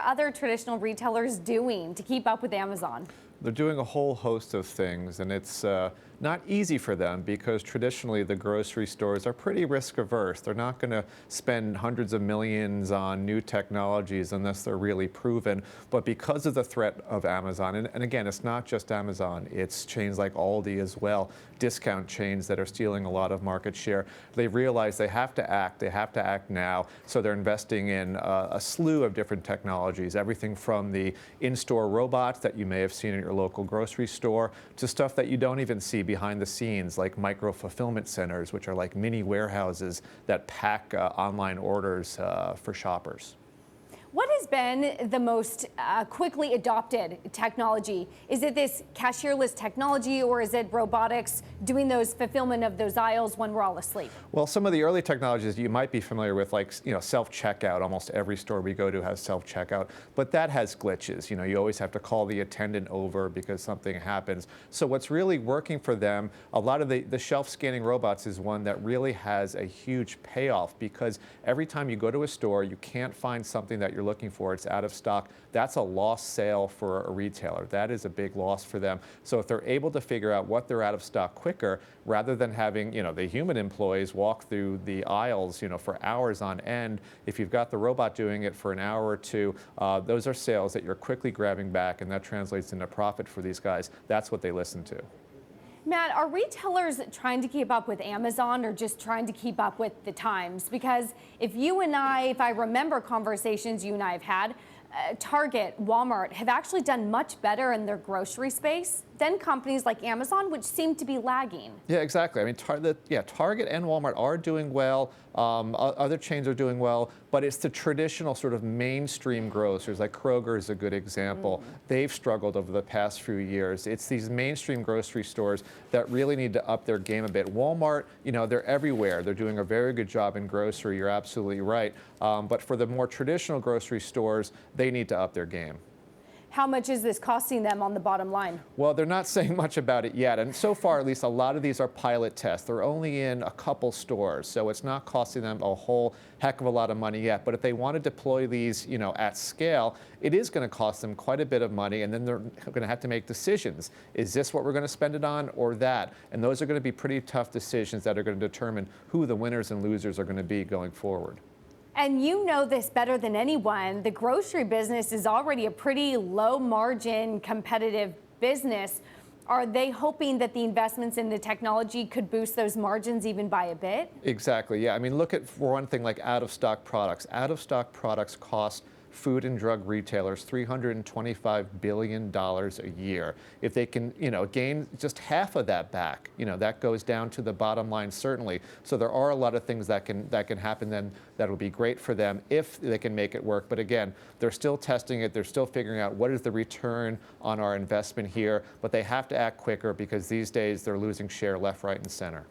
are other traditional retailers doing to keep up with Amazon? They're doing a whole host of things, and it's not easy for them because traditionally the grocery stores are pretty risk averse. They're not going to spend hundreds of millions on new technologies unless they're really proven. But because of the threat of Amazon, and again, it's not just Amazon, it's chains like Aldi as well, discount chains that are stealing a lot of market share. They realize they have to act. They have to act now. So they're investing in a slew of different technologies, everything from the in-store robots that you may have seen at your local grocery store to stuff that you don't even see behind the scenes, like micro fulfillment centers, which are like mini warehouses that pack online orders for shoppers. What has been the most quickly adopted technology? Is it this cashierless technology, or is it robotics doing those fulfillment of those aisles when we're all asleep? Well, some of the early technologies you might be familiar with, like self-checkout. Almost every store we go to has self-checkout, but that has glitches. You always have to call the attendant over because something happens. So what's really working for them, a lot of the shelf scanning robots is one that really has a huge payoff, because every time you go to a store, you can't find something that you're looking for, it's out of stock. That's a lost sale for a retailer. That is a big loss for them. So if they're able to figure out what they're out of stock quicker, rather than having the human employees walk through the aisles for hours on end, if you've got the robot doing it for an hour or two, those are sales that you're quickly grabbing back, and that translates into profit for these guys. That's what they listen to. Matt, are retailers trying to keep up with Amazon, or just trying to keep up with the times? Because if I remember conversations you and I have had, Target, Walmart have actually done much better in their grocery space than companies like Amazon, which seem to be lagging. Yeah, exactly. I mean, Target and Walmart are doing well. Other chains are doing well, but it's the traditional sort of mainstream grocers, like Kroger is a good example. They've struggled over the past few years. It's these mainstream grocery stores that really need to up their game a bit. Walmart, they're everywhere. They're doing a very good job in grocery. You're absolutely right. But for the more traditional grocery stores, they need to up their game. How much is this costing them on the bottom line? Well, they're not saying much about it yet. And so far, at least, a lot of these are pilot tests. They're only in a couple stores, so it's not costing them a whole heck of a lot of money yet. But if they want to deploy these, at scale, it is going to cost them quite a bit of money. And then they're going to have to make decisions. Is this what we're going to spend it on, or that? And those are going to be pretty tough decisions that are going to determine who the winners and losers are going to be going forward. And you know this better than anyone. The grocery business is already a pretty low margin competitive business. Are they hoping that the investments in the technology could boost those margins even by a bit? Exactly. Yeah. I mean, look at, for one thing, like out-of-stock products. Out-of-stock products cost food and drug retailers $325 billion a year. If they can, gain just half of that back, that goes down to the bottom line, certainly. So there are a lot of things that can happen then that will be great for them if they can make it work. But again, they're still testing it. They're still figuring out what is the return on our investment here. But they have to act quicker, because these days they're losing share left, right, and center.